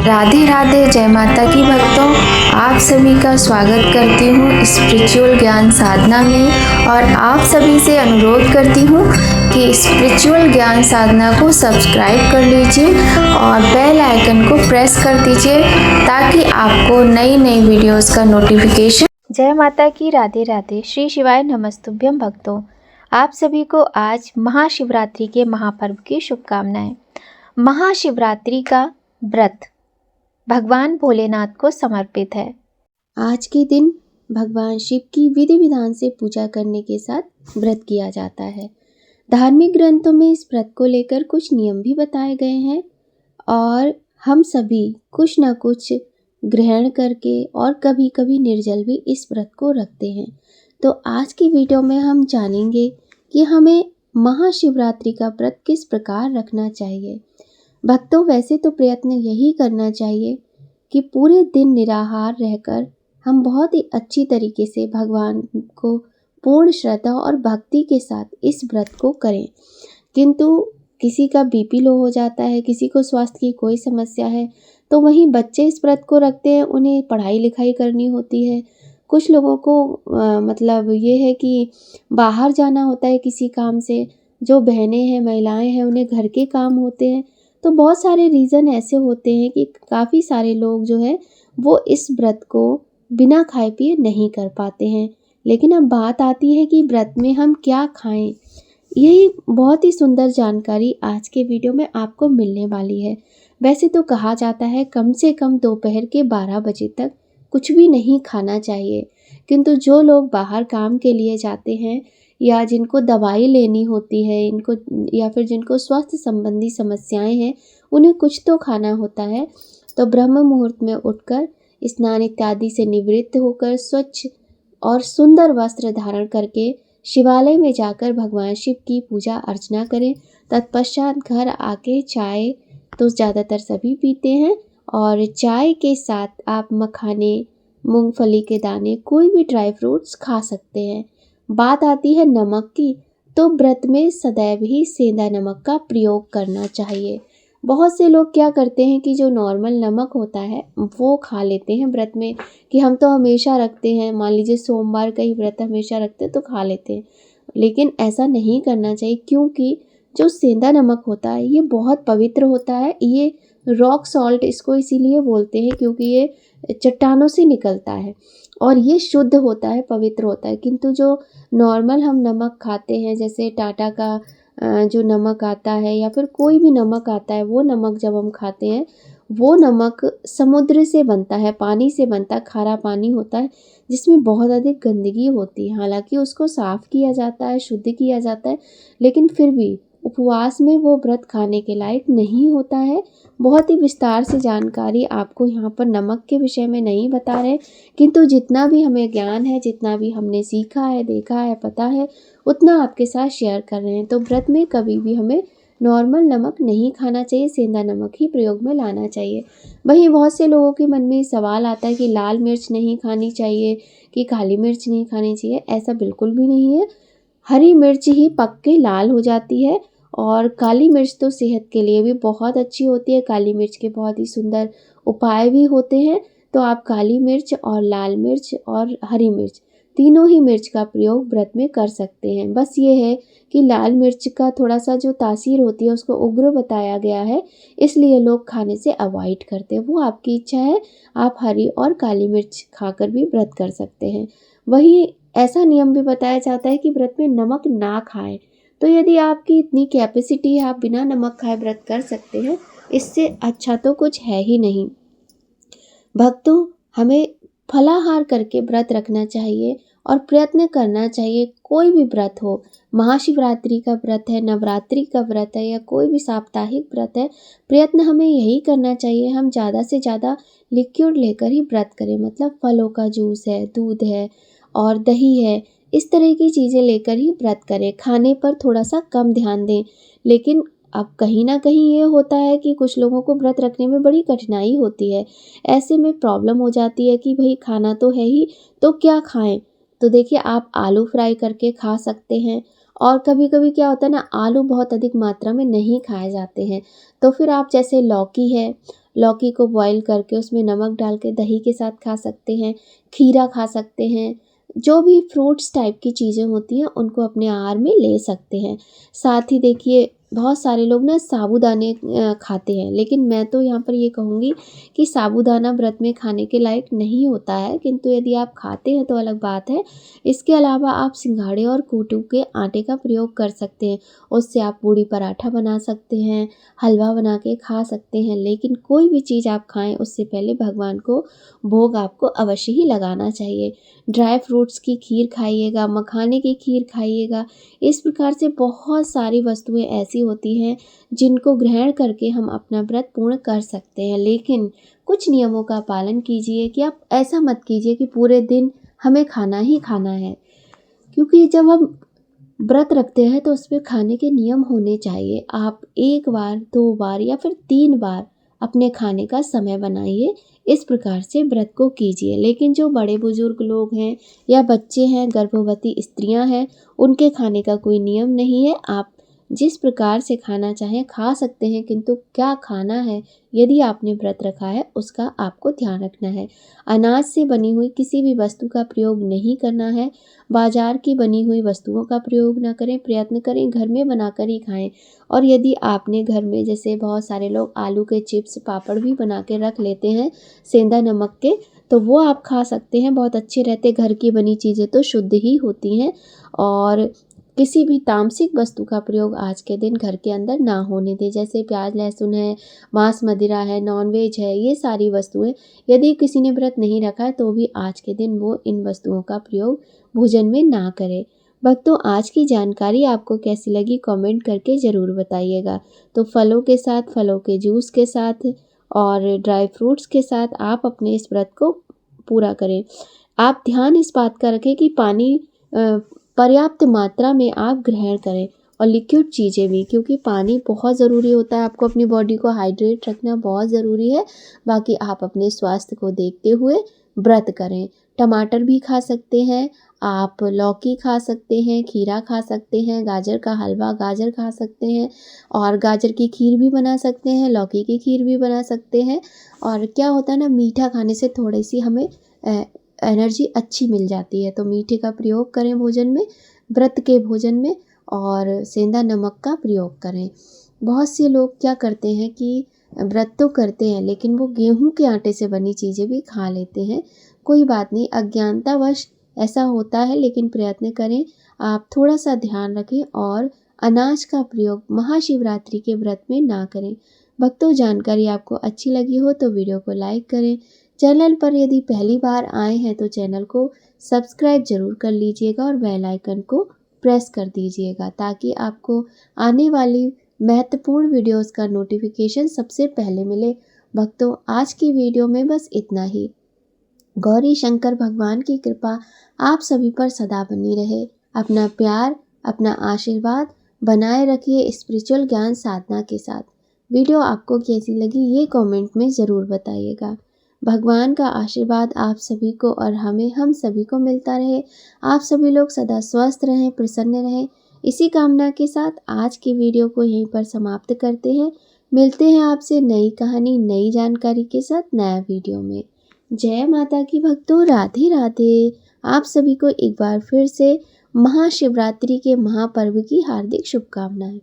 राधे राधे, जय माता की भक्तों। आप सभी का स्वागत करती हूँ स्पिरिचुअल ज्ञान साधना में और आप सभी से अनुरोध करती हूँ कि स्पिरिचुअल ज्ञान साधना को सब्सक्राइब कर लीजिए और बेल आइकन को प्रेस कर दीजिए ताकि आपको नई नई वीडियोस का नोटिफिकेशन। जय माता की, राधे राधे, श्री शिवाय नमस्तुभ्यम भक्तों। आप सभी को आज महाशिवरात्रि के महापर्व की शुभकामनाएं। महाशिवरात्रि का व्रत भगवान भोलेनाथ को समर्पित है। आज के दिन भगवान शिव की विधि विधान से पूजा करने के साथ व्रत किया जाता है। धार्मिक ग्रंथों में इस व्रत को लेकर कुछ नियम भी बताए गए हैं और हम सभी कुछ न कुछ ग्रहण करके और कभी कभी निर्जल भी इस व्रत को रखते हैं। तो आज की वीडियो में हम जानेंगे कि हमें महाशिवरात्रि का व्रत किस प्रकार रखना चाहिए। भक्तों, वैसे तो प्रयत्न यही करना चाहिए कि पूरे दिन निराहार रहकर हम बहुत ही अच्छी तरीके से भगवान को पूर्ण श्रद्धा और भक्ति के साथ इस व्रत को करें। किंतु किसी का बीपी लो हो जाता है, किसी को स्वास्थ्य की कोई समस्या है, तो वहीं बच्चे इस व्रत को रखते हैं, उन्हें पढ़ाई लिखाई करनी होती है। कुछ लोगों को मतलब ये है कि बाहर जाना होता है किसी काम से, जो बहनें हैं, महिलाएं हैं, उन्हें घर के काम होते हैं। तो बहुत सारे रीज़न ऐसे होते हैं कि काफ़ी सारे लोग जो है वो इस व्रत को बिना खाए पिए नहीं कर पाते हैं। लेकिन अब बात आती है कि व्रत में हम क्या खाएं। यही बहुत ही सुंदर जानकारी आज के वीडियो में आपको मिलने वाली है। वैसे तो कहा जाता है कम से कम दोपहर के 12 बजे तक कुछ भी नहीं खाना चाहिए, किंतु जो लोग बाहर काम के लिए जाते हैं या जिनको दवाई लेनी होती है, इनको या फिर जिनको स्वास्थ्य संबंधी समस्याएं हैं, उन्हें कुछ तो खाना होता है। तो ब्रह्म मुहूर्त में उठकर स्नान इत्यादि से निवृत्त होकर स्वच्छ और सुंदर वस्त्र धारण करके शिवालय में जाकर भगवान शिव की पूजा अर्चना करें। तत्पश्चात घर आके चाय तो ज़्यादातर सभी पीते हैं और चाय के साथ आप मखाने, मूंगफली के दाने, कोई भी ड्राई फ्रूट्स खा सकते हैं। बात आती है नमक की, तो व्रत में सदैव ही सेंधा नमक का प्रयोग करना चाहिए। बहुत से लोग क्या करते हैं कि जो नॉर्मल नमक होता है वो खा लेते हैं व्रत में, कि हम तो हमेशा रखते हैं, मान लीजिए सोमवार का ही व्रत हमेशा रखते हैं तो खा लेते हैं। लेकिन ऐसा नहीं करना चाहिए, क्योंकि जो सेंधा नमक होता है ये बहुत पवित्र होता है। ये रॉक सॉल्ट इसको इसीलिए बोलते हैं क्योंकि ये चट्टानों से निकलता है और ये शुद्ध होता है, पवित्र होता है। किंतु जो नॉर्मल हम नमक खाते हैं, जैसे टाटा का जो नमक आता है या फिर कोई भी नमक आता है, वो नमक जब हम खाते हैं, वो नमक समुद्र से बनता है, पानी से बनता है, खारा पानी होता है जिसमें बहुत अधिक गंदगी होती है। हालांकि उसको साफ़ किया जाता है, शुद्ध किया जाता है, लेकिन फिर भी उपवास में वो व्रत खाने के लायक नहीं होता है। बहुत ही विस्तार से जानकारी आपको यहाँ पर नमक के विषय में नहीं बता रहे, किंतु जितना भी हमें ज्ञान है, जितना भी हमने सीखा है, देखा है, पता है, उतना आपके साथ शेयर कर रहे हैं। तो व्रत में कभी भी हमें नॉर्मल नमक नहीं खाना चाहिए, सेंधा नमक ही प्रयोग में लाना चाहिए। वहीं बहुत से लोगों के मन में सवाल आता है कि लाल मिर्च नहीं खानी चाहिए, कि काली मिर्च नहीं खानी चाहिए। ऐसा बिल्कुल भी नहीं है। हरी मिर्च ही पक के लाल हो जाती है और काली मिर्च तो सेहत के लिए भी बहुत अच्छी होती है। काली मिर्च के बहुत ही सुंदर उपाय भी होते हैं। तो आप काली मिर्च और लाल मिर्च और हरी मिर्च तीनों ही मिर्च का प्रयोग व्रत में कर सकते हैं। बस ये है कि लाल मिर्च का थोड़ा सा जो तासीर होती है उसको उग्र बताया गया है, इसलिए लोग खाने से अवॉइड करते हैं। वो आपकी इच्छा है, आप हरी और काली मिर्च खाकर भी व्रत कर सकते हैं। वहीं ऐसा नियम भी बताया जाता है कि व्रत में नमक ना खाएं। तो यदि आपकी इतनी कैपेसिटी है, आप बिना नमक खाए व्रत कर सकते हैं, इससे अच्छा तो कुछ है ही नहीं। भक्तों, हमें फलाहार करके व्रत रखना चाहिए और प्रयत्न करना चाहिए। कोई भी व्रत हो, महाशिवरात्रि का व्रत है, नवरात्रि का व्रत है या कोई भी साप्ताहिक व्रत है, प्रयत्न हमें यही करना चाहिए, हम ज़्यादा से ज़्यादा लिक्विड लेकर ही व्रत करें। मतलब फलों का जूस है, दूध है और दही है, इस तरह की चीज़ें लेकर ही व्रत करें। खाने पर थोड़ा सा कम ध्यान दें। लेकिन अब कहीं ना कहीं ये होता है कि कुछ लोगों को व्रत रखने में बड़ी कठिनाई होती है। ऐसे में प्रॉब्लम हो जाती है कि भाई खाना तो है ही, तो क्या खाएं। तो देखिए, आप आलू फ्राई करके खा सकते हैं। और कभी कभी क्या होता है ना, आलू बहुत अधिक मात्रा में नहीं खाए जाते हैं, तो फिर आप जैसे लौकी है, लौकी को बॉईल करके उसमें नमक डाल के दही के साथ खा सकते हैं, खीरा खा सकते हैं। जो भी फ्रूट्स टाइप की चीज़ें होती हैं उनको अपने आहार में ले सकते हैं। साथ ही देखिए बहुत सारे लोग ना साबूदाने खाते हैं, लेकिन मैं तो यहाँ पर ये कहूँगी कि साबूदाना व्रत में खाने के लायक नहीं होता है, किंतु यदि आप खाते हैं तो अलग बात है। इसके अलावा आप सिंघाड़े और कूटू के आटे का प्रयोग कर सकते हैं। उससे आप पूड़ी पराठा बना सकते हैं, हलवा बना के खा सकते हैं। लेकिन कोई भी चीज़ आप खाएं उससे पहले भगवान को भोग आपको अवश्य ही लगाना चाहिए। ड्राई फ्रूट्स की खीर खाइएगा, मखाने की खीर खाइएगा। इस प्रकार से बहुत सारी वस्तुएं ऐसी होती हैं जिनको ग्रहण करके हम अपना व्रत पूर्ण कर सकते हैं। लेकिन कुछ नियमों का पालन कीजिए कि आप ऐसा मत कीजिए कि पूरे दिन हमें खाना ही खाना है, क्योंकि जब हम व्रत रखते हैं तो उसमें खाने के नियम होने चाहिए। आप 1 बार, 2 बार या फिर 3 बार अपने खाने का समय बनाइए। इस प्रकार से व्रत को कीजिए। लेकिन जो बड़े बुजुर्ग लोग हैं या बच्चे हैं, गर्भवती स्त्रियां हैं, उनके खाने का कोई नियम नहीं है। आप जिस प्रकार से खाना चाहें खा सकते हैं, किंतु क्या खाना है यदि आपने व्रत रखा है उसका आपको ध्यान रखना है। अनाज से बनी हुई किसी भी वस्तु का प्रयोग नहीं करना है। बाजार की बनी हुई वस्तुओं का प्रयोग ना करें। प्रयत्न करें घर में बनाकर ही खाएं। और यदि आपने घर में, जैसे बहुत सारे लोग आलू के चिप्स, पापड़ भी बना के रख लेते हैं सेंधा नमक के, तो वो आप खा सकते हैं, बहुत अच्छे रहते। घर की बनी चीज़ें तो शुद्ध ही होती हैं। और किसी भी तामसिक वस्तु का प्रयोग आज के दिन घर के अंदर ना होने दें। जैसे प्याज लहसुन है, मांस मदिरा है, नॉनवेज है, ये सारी वस्तुएं यदि किसी ने व्रत नहीं रखा है तो भी आज के दिन वो इन वस्तुओं का प्रयोग भोजन में ना करें। भक्तों, आज की जानकारी आपको कैसी लगी कमेंट करके ज़रूर बताइएगा। तो फलों के साथ, फलों के जूस के साथ और ड्राई फ्रूट्स के साथ आप अपने इस व्रत को पूरा करें। आप ध्यान इस बात का रखें कि पानी पर्याप्त मात्रा में आप ग्रहण करें, और लिक्विड चीज़ें भी, क्योंकि पानी बहुत ज़रूरी होता है। आपको अपनी बॉडी को हाइड्रेट रखना बहुत ज़रूरी है। बाकी आप अपने स्वास्थ्य को देखते हुए व्रत करें। टमाटर भी खा सकते हैं, आप लौकी खा सकते हैं, खीरा खा सकते हैं, गाजर का हलवा, गाजर खा सकते हैं, और गाजर की खीर भी बना सकते हैं, लौकी की खीर भी बना सकते हैं। और क्या होता है ना, मीठा खाने से थोड़ी सी हमें एनर्जी अच्छी मिल जाती है। तो मीठे का प्रयोग करें भोजन में, व्रत के भोजन में, और सेंधा नमक का प्रयोग करें। बहुत से लोग क्या करते हैं कि व्रत तो करते हैं लेकिन वो गेहूं के आटे से बनी चीज़ें भी खा लेते हैं। कोई बात नहीं, अज्ञानतावश ऐसा होता है, लेकिन प्रयत्न करें आप थोड़ा सा ध्यान रखें और अनाज का प्रयोग महाशिवरात्रि के व्रत में ना करें। भक्तों, जानकारी आपको अच्छी लगी हो तो वीडियो को लाइक करें। चैनल पर यदि पहली बार आए हैं तो चैनल को सब्सक्राइब जरूर कर लीजिएगा और बेल आइकन को प्रेस कर दीजिएगा, ताकि आपको आने वाली महत्वपूर्ण वीडियोस का नोटिफिकेशन सबसे पहले मिले। भक्तों, आज की वीडियो में बस इतना ही। गौरी शंकर भगवान की कृपा आप सभी पर सदा बनी रहे। अपना प्यार, अपना आशीर्वाद बनाए रखिए स्पिरिचुअल ज्ञान साधना के साथ। वीडियो आपको कैसी लगी ये कमेंट में ज़रूर बताइएगा। भगवान का आशीर्वाद आप सभी को और हम सभी को मिलता रहे। आप सभी लोग सदा स्वस्थ रहें, प्रसन्न रहें। इसी कामना के साथ आज की वीडियो को यहीं पर समाप्त करते हैं। मिलते हैं आपसे नई कहानी, नई जानकारी के साथ नया वीडियो में। जय माता की भक्तों, राधे राधे। आप सभी को एक बार फिर से महाशिवरात्रि के महापर्व की हार्दिक शुभकामनाएं।